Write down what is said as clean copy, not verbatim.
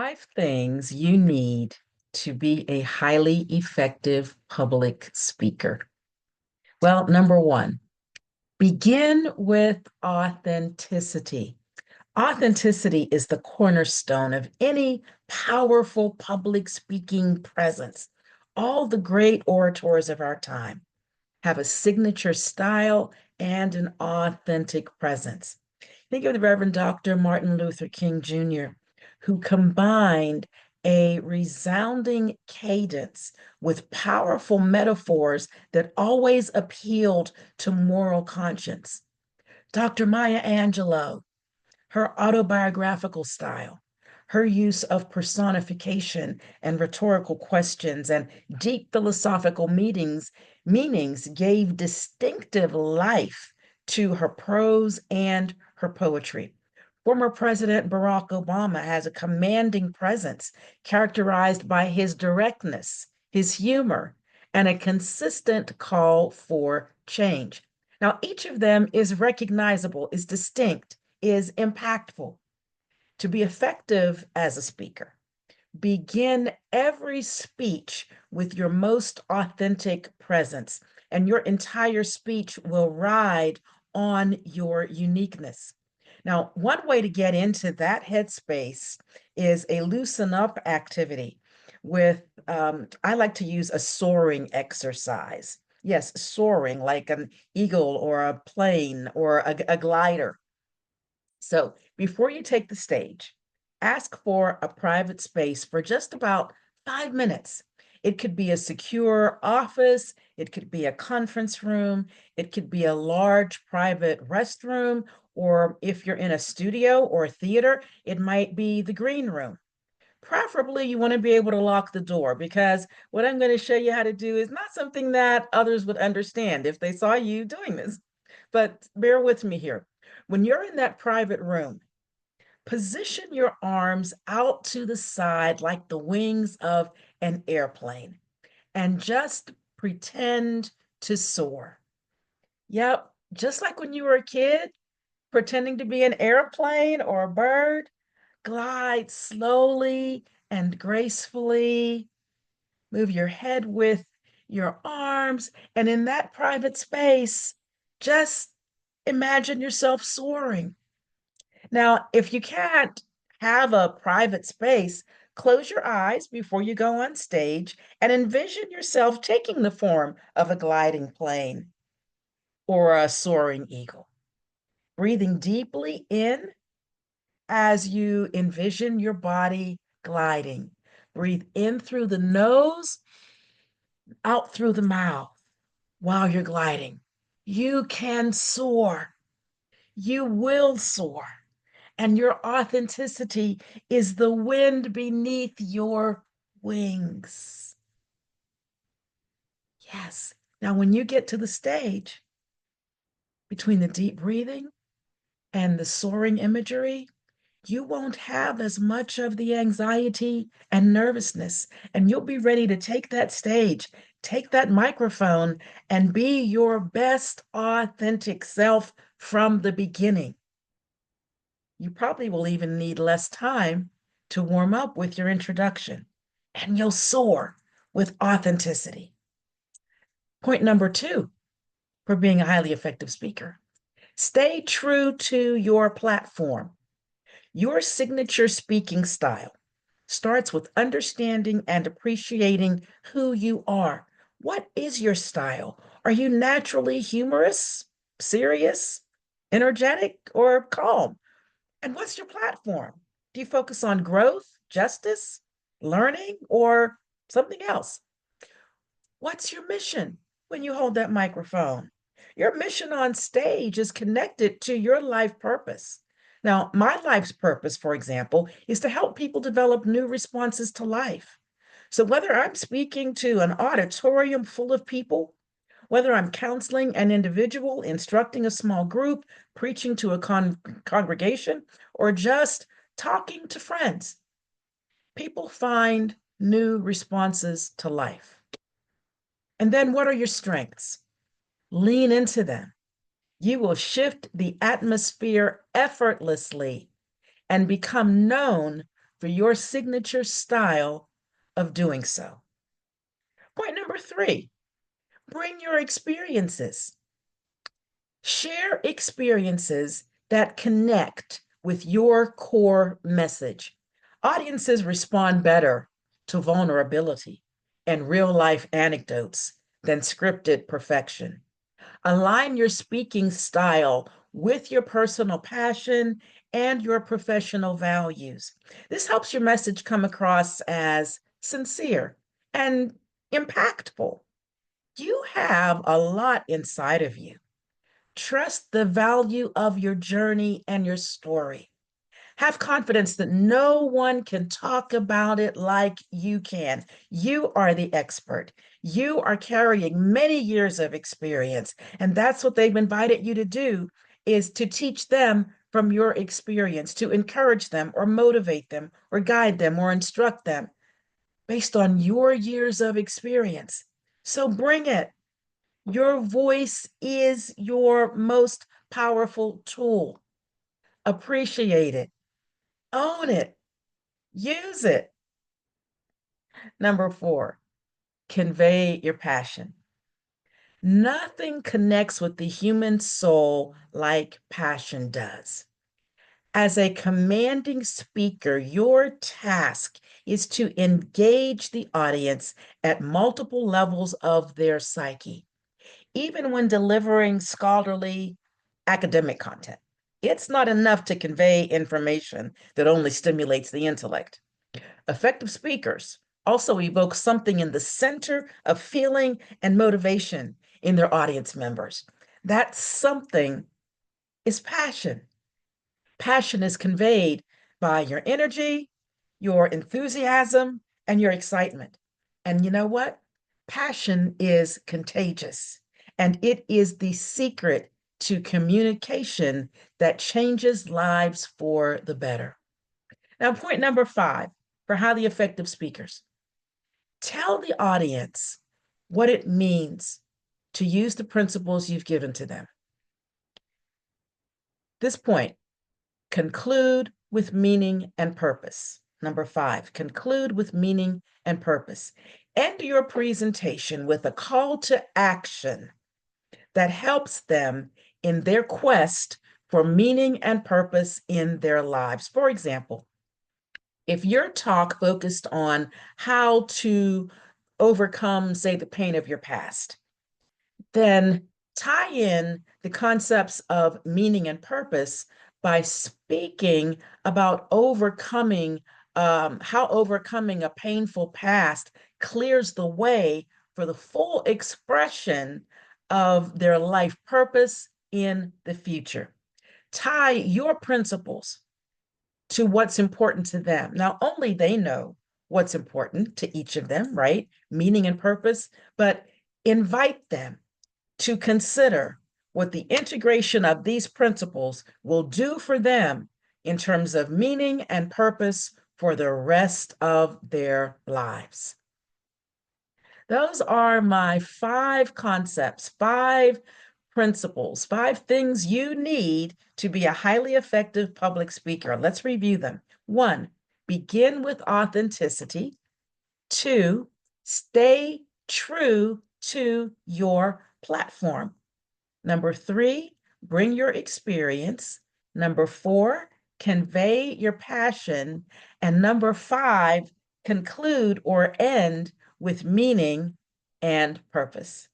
Five things you need to be a highly effective public speaker. Well, number one, begin with authenticity. Authenticity is the cornerstone of any powerful public speaking presence. All the great orators of our time have a signature style and an authentic presence. Think of the Reverend Dr. Martin Luther King Jr., who combined a resounding cadence with powerful metaphors that always appealed to moral conscience. Dr. Maya Angelou, her autobiographical style, her use of personification and rhetorical questions and deep philosophical meanings gave distinctive life to her prose and her poetry. Former President Barack Obama has a commanding presence characterized by his directness, his humor, and a consistent call for change. Now, each of them is recognizable, is distinct, is impactful. To be effective as a speaker, begin every speech with your most authentic presence, and your entire speech will ride on your uniqueness. Now, one way to get into that headspace is a loosen up activity with, I like to use a soaring exercise. Yes, soaring like an eagle or a plane or a glider. So before you take the stage, ask for a private space for just about 5 minutes. It could be a secure office, it could be a conference room, it could be a large private restroom, or if you're in a studio or a theater, it might be the green room. Preferably, you want to be able to lock the door because what I'm going to show you how to do is not something that others would understand if they saw you doing this. But bear with me here. When you're in that private room, position your arms out to the side like the wings of an airplane and just pretend to soar. Yep, just like when you were a kid, pretending to be an airplane or a bird, glide slowly and gracefully. Move your head with your arms, and in that private space, just imagine yourself soaring. Now, if you can't have a private space, close your eyes before you go on stage and envision yourself taking the form of a gliding plane or a soaring eagle. Breathing deeply in as you envision your body gliding. Breathe in through the nose, out through the mouth while you're gliding. You can soar. You will soar. And your authenticity is the wind beneath your wings. Yes. Now, when you get to the stage, between the deep breathing and the soaring imagery, you won't have as much of the anxiety and nervousness, and you'll be ready to take that stage, take that microphone, and be your best authentic self from the beginning. You probably will even need less time to warm up with your introduction, and you'll soar with authenticity. Point number two for being a highly effective speaker: stay true to your platform. Your signature speaking style starts with understanding and appreciating who you are. What is your style? Are you naturally humorous, serious, energetic, or calm? And what's your platform? Do you focus on growth, justice, learning, or something else? What's your mission when you hold that microphone? Your mission on stage is connected to your life purpose. Now, my life's purpose, for example, is to help people develop new responses to life. So, whether I'm speaking to an auditorium full of people, whether I'm counseling an individual, instructing a small group, preaching to a congregation, or just talking to friends, people find new responses to life. And then what are your strengths? Lean into them. You will shift the atmosphere effortlessly and become known for your signature style of doing so. Point number three, bring your experiences. Share experiences that connect with your core message. Audiences respond better to vulnerability and real life anecdotes than scripted perfection. Align your speaking style with your personal passion and your professional values. This helps your message come across as sincere and impactful. You have a lot inside of you. Trust the value of your journey and your story. Have confidence that no one can talk about it like you can. You are the expert. You are carrying many years of experience, and that's what they've invited you to do, is to teach them from your experience, to encourage them or motivate them or guide them or instruct them based on your years of experience. So bring it. Your voice is your most powerful tool. Appreciate it, own it, use it. Number four, convey your passion. Nothing connects with the human soul like passion does. As a commanding speaker, your task is to engage the audience at multiple levels of their psyche. Even when delivering scholarly academic content, it's not enough to convey information that only stimulates the intellect. Effective speakers also evoke something in the center of feeling and motivation in their audience members. That something is passion. Passion is conveyed by your energy, your enthusiasm, and your excitement. And you know what? Passion is contagious, and it is the secret to communication that changes lives for the better. Now, point number five for highly effective speakers, tell the audience what it means to use the principles you've given to them. This point, conclude with meaning and purpose. Number five, conclude with meaning and purpose. End your presentation with a call to action that helps them in their quest for meaning and purpose in their lives. For example, if your talk focused on how to overcome, say, the pain of your past, then tie in the concepts of meaning and purpose by speaking about overcoming, how overcoming a painful past clears the way for the full expression of their life purpose in the future. Tie your principles to what's important to them. Now, only they know what's important to each of them, right? Meaning and purpose, but invite them to consider what the integration of these principles will do for them in terms of meaning and purpose for the rest of their lives. Those are my five concepts, five principles, five things you need to be a highly effective public speaker. Let's review them. One, begin with authenticity. Two, stay true to your platform. Number three, bring your experience. Number four, convey your passion. And number five, conclude or end with meaning and purpose.